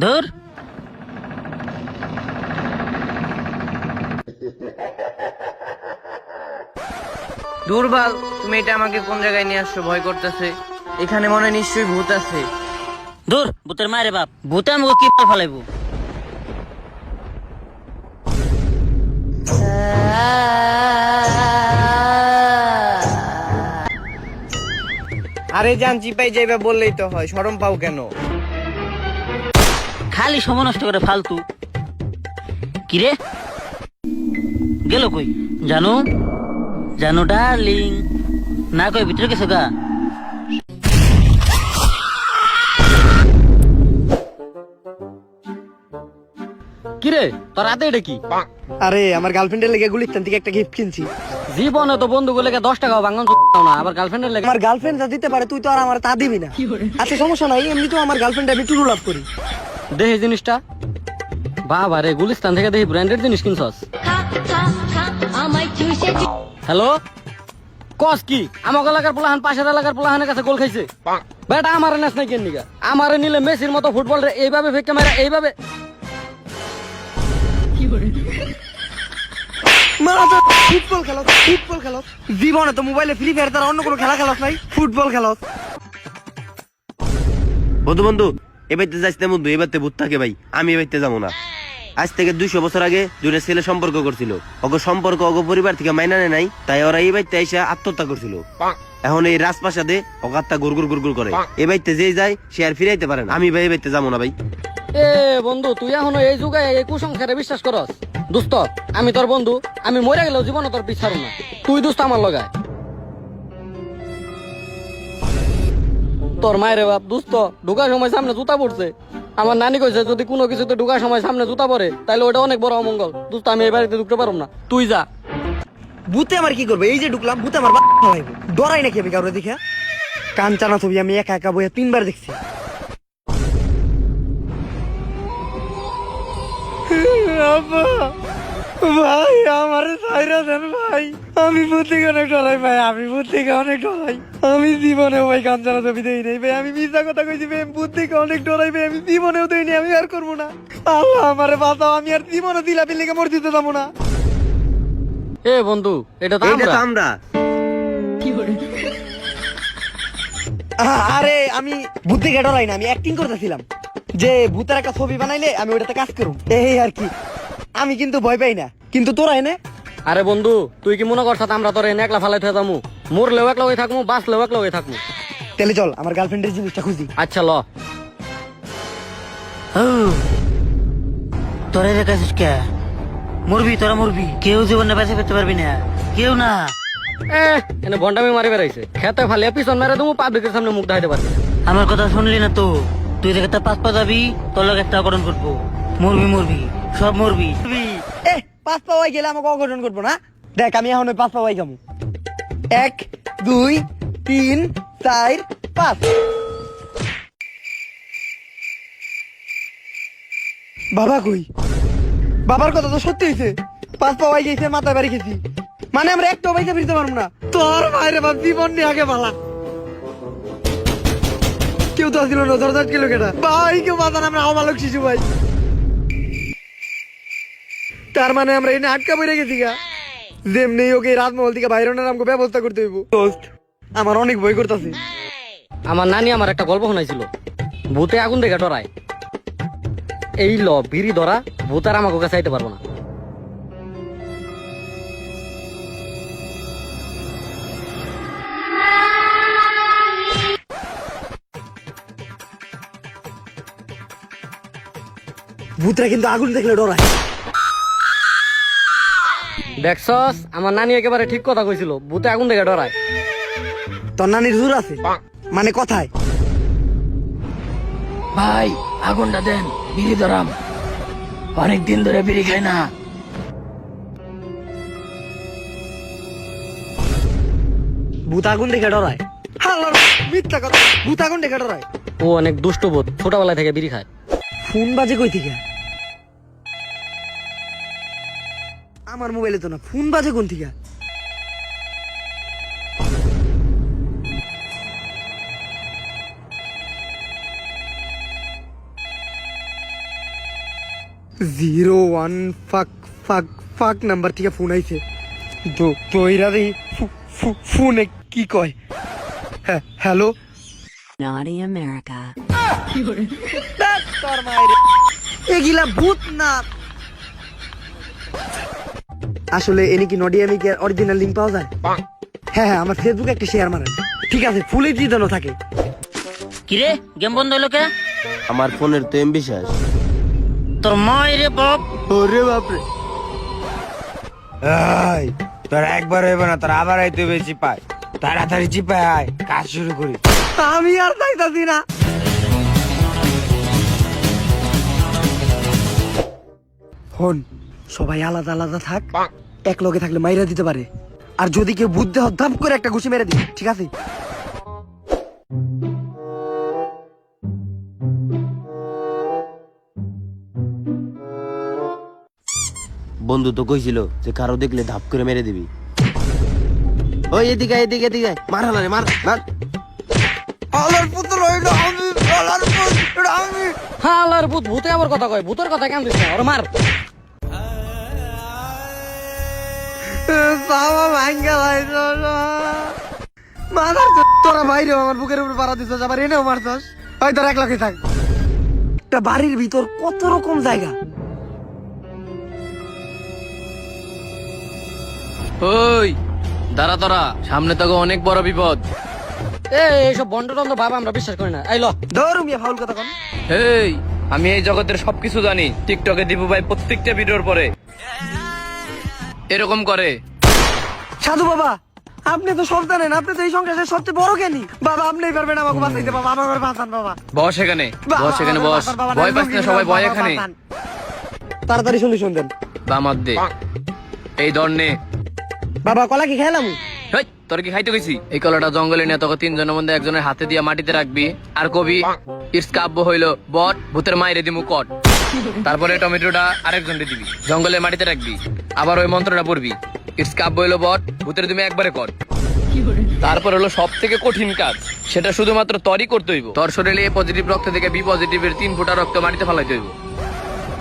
ধর দুর্বল, তুমি এটা আমাকে কোন জায়গায় নিয়ে আসছো? ভয় করতেছে। এখানে মনে হয় নিশ্চয়ই ভূত আছে। ধর ভূতের মায়ের বাপ, ভূতে আমাকে কি ফেলাইবো? আরে জান, চিপাই যাইবা বললেই তো হয়, শরম পাও কেন? খালি সময় নষ্ট করে ফালতু। কিরে গেল কই? জানো জানো ডার্লিং, না কই ভিতরে গেছে গা? কিরে তোর হাতে এটা কি? আরে আমার গার্লফ্রেন্ডের লেগে গুলিস্তান থেকে একটা গিফট কিনছি। জীবনে তো বন্ধু লেগে 10 টাকা ভাঙন না, আবার গার্লফ্রেন্ডের লেগে। আমার গার্লফ্রেন্ড যা দিতে পারে তুই তো আর আমার তা দিবি না। আচ্ছা সমস্যা নাই, এমনি তো আমার গার্লফ্রেন্ড আমি টুরু লাভ করি। দেখি জিনিসটা। বাবা রে, গুলিস্তান থেকে দেখি ব্র্যান্ডেড জিনিস কিনছস। হ্যালো, কস কি? আমার এলাকার পোলাহান পাশের এলাকার পোলাহানের কাছে গোল খাইছে। বেটা আমারে নেস নাই কেন নিগা? আমারে নিলে মেসির মতো ফুটবল রে এইভাবে ফেক ক্যামেরা এইভাবে। ফুটবল খেলো, ফুটবল খেলো। জীবনে তো মোবাইলে ফ্রি ফায়ার তারা অন্য কোনো খেলা খেলাস নাই, ফুটবল খেলো। বন্ধু বন্ধু, এবাইতে যাইস না বন্ধু, এবারতে ভূত থাকে ভাই, আমি এবাইতে যাবো না। আজ থেকে 200 বছর আগে দুইটা ছেলে সম্পর্ক করছিল, ওগো সম্পর্ক ওগো পরিবার থেকে মাইনা নেয় নাই, তাই ওরা এই বাইতে এসে আত্মহত্যা করছিল। এখন এই রাজপ্রাসাদে অগাত্তা গুরগুর গুরগুর করে, এ বাইতে যে যায় সে আর ফিরাইতে পারে না। আমি ভাই এই বাইতে যাবো না ভাই। এ বন্ধু, তুই এখনো এই যুগে এই কুসংস্কারে বিশ্বাস করস? দোস্ত, আমি তোর বন্ধু, আমি মরে গেলেও জীবনে তোর পিছাড়ু না। তুই দোস্ত আমার লগায়। তোর মায়ের বাপ দোস্ত, ঢুকার সময় সামনে জুতা পড়ছে। আমার নানি কইছে যদি কোনো কিছুতে ঢুকার সময় সামনে জুতা পড়ে তাহলে ওটা অনেক বড় অমঙ্গল। দোস্ত, আমি এই বাড়িতে ঢুকতে পারবো না, তুই যা। ভূতে আমার কি করবে? এই যে ঢুকলাম, ভূতে আমার খাওয়াইবো। ডরাই নাকি আমি কারোর দেখে? কাঞ্চানা ছবি আমি একা একা বইয়া 3 বার দেখছি। আব্বা, ভাই আমার সাইরা দেন ভাই, আমি ভূত থেকে অনেক ডরাই ভাই, আমি ভূত থেকে অনেক ডরাই। আমি জীবনেও ভাই কাঞ্চানা ছবি দেই নাই ভাই, আমি মিথ্যা কথা কইছি ভাই, আমি ভূত থেকে অনেক ডরাই ভাই, আমি জীবনেও দেই নাই, আমি আর করবো না। আল্লাহ আমারে বাঁচাও, আমি আর জীবনে দিলাপি লেগে মসজিদে যাবো না। এ বন্ধু, এটা তো এইটা তো আমরা। আমরা। আরে আমি ভূত থেকে ডরাই না, আমি অ্যাক্টিং করতেছিলাম যে ভূতের একটা ছবি বানাইলে আমি ওটাতে কাজ করব, এই আর কি। আমি কিন্তু ভয় পাই না, কিন্তু তোরা এনে। আরে বন্ধু, তুই কি মনে করছ আমরা তোর এনে একলা ফালাই থাকবো? মরলেও একলা হয়ে থাকবো, বাঁচলেও একলা হয়ে থাকবো। তাহলে চল আমার গার্লফ্রেন্ডের জিনিসটা খুঁজি। আচ্ছা ল। তোরা দেখাছিস কে? মরবি, তোরা মরবি, কেউ জীবনে বেঁচে পেতে পারবি না, কেউ না। এনে ভন্ডামি মারি বেড়াইছে, খেতে ফালিয়া পিছন মেরে দেবো, পাবলিকের সামনে মুখ দেখাইতে পারবি না। আমার কথা শুনলি না তো? তুই দেখে তার 5 পা যাবি, তোর লোক একটা অকরণ করবো। মরবি মরবি, সব মরবি। এ 5 পাওয়াই গেলে আমাকে অঘটন করবো না। দেখ আমি এখন ওই 5 পাওয়াই যাবো। 1 2 3 4 5। বাবা কই? বাবার কথা তো সত্যি হয়েছে, 5 পাওয়াই গেছে, মাথায় বাড়ি খেয়েছি। মানে আমরা একটা পয়সা ফিরতে পারবো না। তোর মায়ের বাপ জীবন নিয়ে আগে বালা। কেউ তো আসছিল না, দরজা আটকে লোকেটা ভাই, কেউ বাঁচান, আমরা অমালক শিশু ভাই। তার মানে আমরা এনে আটকা পড়ে গেছি গা। যেমনি ওকে রাজমহল থেকে বাইরে আমাকে ব্যবস্থা করতে হইব। দোস্ত, আমার অনেক ভয় করতেছে। আমার নানি আমার একটা গল্প শোনাইছিল, ভূতে আগুন দেখে ডরায়। এই ল বিড়ি ধরা, ভূত আর আমাকে কাছে আইতে পারবো না। ভূতরা কিন্তু আগুন দেখলে ডরায়। দেখছস, আমার নানি একেবারে ঠিক কথা কইছিল, ভূতে আগুন দেখে ডরায়। তোর নানির জোর আছে মানে কথায়। ভাই আগুনটা দেন, বিড়ি ধরাম, অনেকদিন ধরে বিড়ি খাই না। ভূত আগুন দেখে ডরায়? হাল্লার মিথ্যা কথা, ভূত আগুন দেখে ডরায়? ও অনেক দুষ্ট বোধ, ছোটবেলায় থেকে বিড়ি খায়। ফোন বাজে কই থেকে? আমার মোবাইলে তো না, ফোন বাজে কোন থেকে? 01 ফাক ফাক ফাক নাম্বার থেকে ফোন আইছে তো এরা দেখি ফোনে কি কয়। হ্যাঁ হ্যালো Naughty America. এগুলা ভূত না আসলে এনে কি নডিয়া মিকের অরিজিনাল লিংক পাওয়া যায়? হ্যাঁ হ্যাঁ আমার ফেসবুকে একটা শেয়ার মারেন। ঠিক আছে ফুলে জিদানো থাকে। কিরে গেম বন্ধ হলো কে? আমার ফোনের তো এমবি শেষ। তোর মায়ের বাপ। ওরে বাপরে এই তোর একবার হইব না, তোর আবার আইতে হবে চিপায়। তাড়াতাড়ি চিপায় আয়, কাজ শুরু করি। আমি আর চাইতাছি না। হন সবাই আলাদা আলাদা থাক, এক লগে থাকলে মাইরা দিতে পারে। আর যদি কেউ বুদ্ধি ধাপ করে একটা ঘুষি মেরে দিই, ঠিক আছে? বন্ধু তো কইছিল যে কারো দেখলে ধাপ করে মেরে দিবি। ওই এদিকে আয়, এদিকে এদিকে আয়। মার হালারে মার মার। আলার পুত্র হইল আমি, আলার পুত্র আমি। হ্যাঁ আল্লাহর ভূত ভূতে আবার কথা কয়, ভূতের কথা কেন দিস না ওরে মার। বাবা ভাঙ্গা ভাই মাদার তোরা বাইরে আমার বুকের উপর পাড়া দিছস, আবার এনেও মারছস। ওই তোর এক লগে থাক। একটা বাড়ির ভিতর কত রকম জায়গা। ওই দাঁড়া তোরা, সামনে তো অনেক বড় বিপদ। এইসব বন্ড টন্ড ভাব আমরা বিশ্বাস করি না। আইলো ধরু মিয়া ফাউল কথা কোন। এই আমি এই জগতের সবকিছু জানি। টিকটকে দীপু ভাই প্রত্যেকটা ভিডিওর পরে এরকম করে। সাধু বাবা আপনি তো সব জানেন, আপনি তো এই সংসারের সবচেয়ে বড় জ্ঞানী। বাবা আপনিই পারবেন আমাকে বাঁচাইতে। বাবা আমাকে বাঁচান বাবা। বস এখানে, বস এখানে বস। ভয় পাস না, সবাই ভয় এখানে। তাড়াতাড়ি শুনতেন বামাত দে, এই ধর নে। বাবা কলা কি খেলাম? হেই, তোর কি খাইতে গেছি? এই কলাটা জঙ্গলে নিয়ে তোকে তিনজনের মধ্যে একজনের হাতে দিয়ে মাটিতে রাখবি। আর কবি ইটস কাব্য হইলো বট, ভূতের মাইরে দিমু কট। তারপরে টমেটোটা আরেকজনকে দিবি, জঙ্গলের মাটিতে রাখবি। আবার ওই মন্ত্রটা পড়বি, ইটস কাব্য হইলো বট, ভূতের দিমে একবারে কট। তারপর হলো সব থেকে কঠিন কাজ, সেটা শুধুমাত্র তরই করতে হইব। তোর শরীরে এ পজিটিভ রক্ত থেকে বি পজিটিভের 3 ফোঁটা রক্ত মাটিতে ফেলাইতে হইব।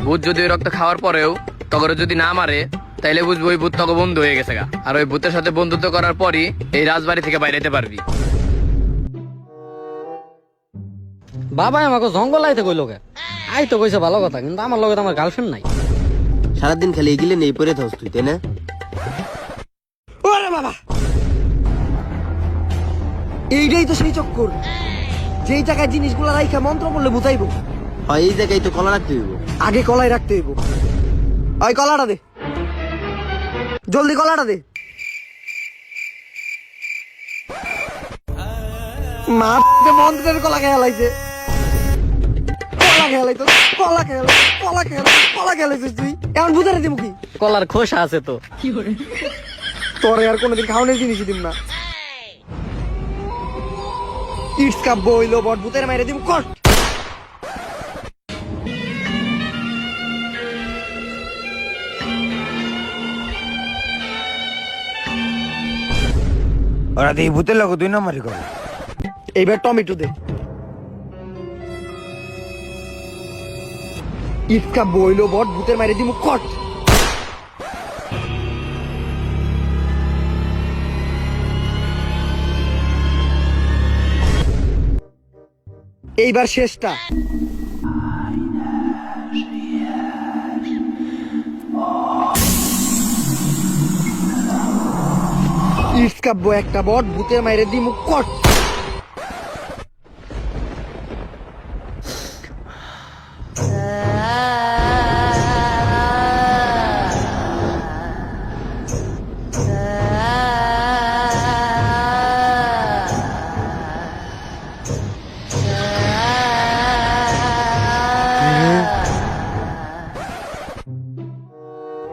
ভূত যদি ওই রক্ত খাওয়ার পরেও তখন যদি না মারে, তাইলে বুঝবো ওই ভূত তোকে বন্ধু হয়ে গেছে গা। আর ওই ভূতের সাথে বন্ধুত্ব করার পরই এই রাজবাড়ি থেকে বাইরে যেতে পারবি। বাবা আমাকে জঙ্গল আইতে কইলো কে? আই তো কইছে ভালো কথা, কিন্তু আমার লগে তো আমার গার্লফ্রেন্ড নাই। সারাদিন খালি এগিলে নেই পরে থাকস তুই, তাই না? ওরে বাবা এইটাই তো সেই চক্কর, যেই জায়গায় জিনিসগুলো রাইখা মন্ত্র বললে বুঝাইবো। হয় এই জায়গায় তো কলা রাখতে হইব। আগে কলাই রাখতে হইব। ওই কলাটা দে, জলদি কলাটা দে। মা মন্ত্রের কলা খেলাইছে, কলা খেলাইতো, কলা খেলাই, কলা খেলাই, কলা খেলাইছিস তুই। এমন বুঝারে দিব কি? কলার খোসা আছে তো। তোরে আর কোনোদিন খাওয়ানোর জিনিসই দিব না। ইটস কাব্য হইলো বট, ভূতের মাইরে দিব কট। ওরা তো এই ভূতের লোক 2 নম্বরই করে। এইবার টমেটো দে। ইটকা বইলো বট, ভূতের মাইরে দিমু কট। এইবার শেষটা। ইটকাব্য একটা বট, ভূতের মাইরে দিমু কট।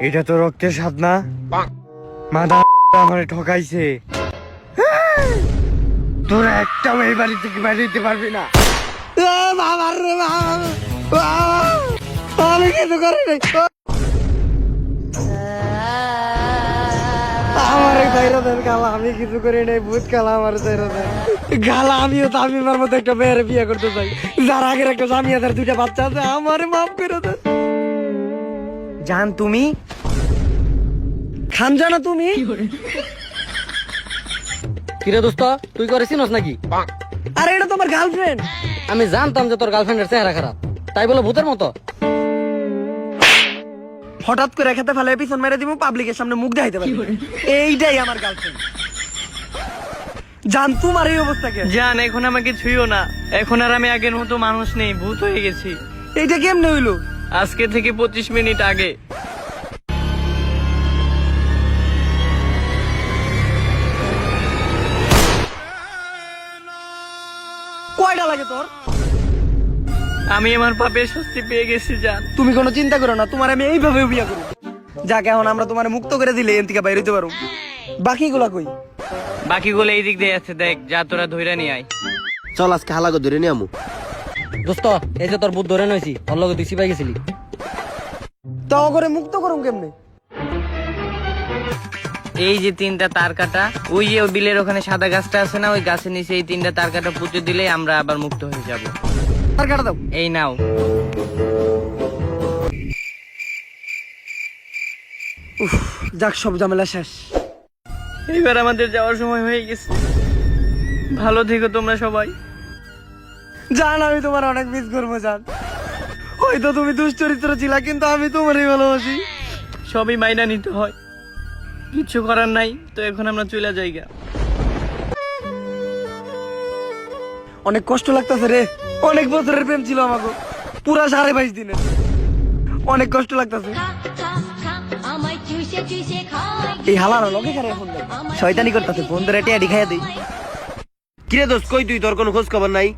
এটা তো রক্তের স্বাদ না? মাদা আমারে ঠকাইছে। তোরা একটা এই বাড়ি থেকে বাইরে যেতে পারবি না। আমি কিছু করি নাই। আমার বাইরে দেন গালা, আমি কিছু করি নাই। ভূত গালা আমার বাইরে দেন গালা। আমিও তো আমিমার মতো একটা মেয়ের বিয়ে করতে চাই, যার আগের একটা জামিয়াদের 2টা বাচ্চা আছে। আমারে মাফ করে দেন। জান তুমি খান জানা তুমি কিরে দোস্ত তুই করে চিনস নাকি? আরে এটা তো আমার গার্লফ্রেন্ড। আমি জানতাম যে তোর গার্লফ্রেন্ডের চেহারা খারাপ, তাই বলে ভূতের মতো। হঠাৎ করে খেতে ফেলে পিছন মেরে দিব, পাবলিকের সামনে মুখ দেখাইতে পারি, এইটাই আমার গার্লফ্রেন্ড। জান তোমার এই অবস্থা কে? জান এখন আমাকে ছুঁইও না, এখন আর আমি আগের মতো মানুষ নেই, ভূত হয়ে গেছি। এইটা কেমনে হইলো? আজকে থেকে 25 মিনিট আগে। কয়টা লাগে তোর? আমি আমার পাপের শাস্তি পেয়ে গেছি জান। তুমি কোনো চিন্তা করো না, তোমার আমি এইভাবে বিয়ে করব। যাক এখন আমরা তোমার মুক্ত করে দিলে এন থেকে বাইরে হইতে পারো। বাকিগুলা কই? বাকিগুলো এই দিক দিয়ে আছে, দেখ যা তোরা ধইরা নিয়ে আয়। চল আজকে হালাকে ধরে নিয়ে আমু। দোস্ত এই যে তোর ভূত ধরে নইছি, ওর লগে তুই সিপাই গেছিলি। তাও করে মুক্ত করুম কেমনে? এই যে 3টা তার কাটা, ওই যে ওই বিলের ওখানে সাদা গাছটা আছে না, ওই গাছের নিচে এই 3টা তার কাটা পুঁতে দিলে আমরা আবার মুক্ত হয়ে যাব। তার কাটা দাও। এই নাও। যাক সব ঝামেলা শেষ। এইবার আমাদের যাওয়ার সময় হয়ে গেছে। ভালো থেকো তোমরা সবাই। জান আমি তোমার অনেক মিস করবো জান। হয়তো তুমি দুশ্চরিত্র ছিলা, কিন্তু আমি তোমারই ভালোবাসি। সবই মাইনা নিতে হয়, কিছু করার নাই। তো এখন আমরা চলে যাই গা। অনেক কষ্ট লাগতেছে রে, অনেক বছরের প্রেম ছিল আমাকে, পুরা 22.5 দিনের। অনেক কষ্ট লাগতেছে। এই হালার লগে খারে ফোন দেয়, শয়তানি করতেছে, ফোন ধরে টিয়া খাইয়া দেই। কিরে দোস্ত কই তুই? তোর কোনো খোঁজ খবর নাই?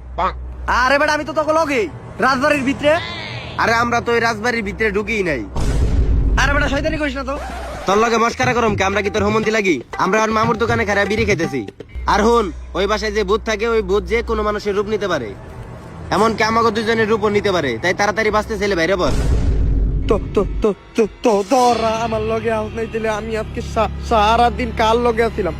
আরে বেটা আমি তো তোকে লগে রাজবাড়ির ভিতরে। আরে আমরা তো ওই রাজবাড়ির ভিতরে ঢুকিই নাই। আরে বেটা শয়তানি করিস না তো। তোর লগে মস্কারা করম কি? আমরা কি তোর হোমন্তি লাগি? আমরা আর মামুর দোকানে খারাপ বিড়ি খেতেছি। আর হুন, ওই বাসায় যে ভূত থাকে, ওই ভূত যে কোনো মানুষের রূপ নিতে পারে, এমনকি আমাকে দুজনের রূপও নিতে পারে। তাই তাড়াতাড়ি বাঁচতে ছেলে বাইরে বল। তো তো তো তো তো তোরা আমার লগে আস নাই দিলে আমি আজকে সারা দিন কার লগে আছিলাম।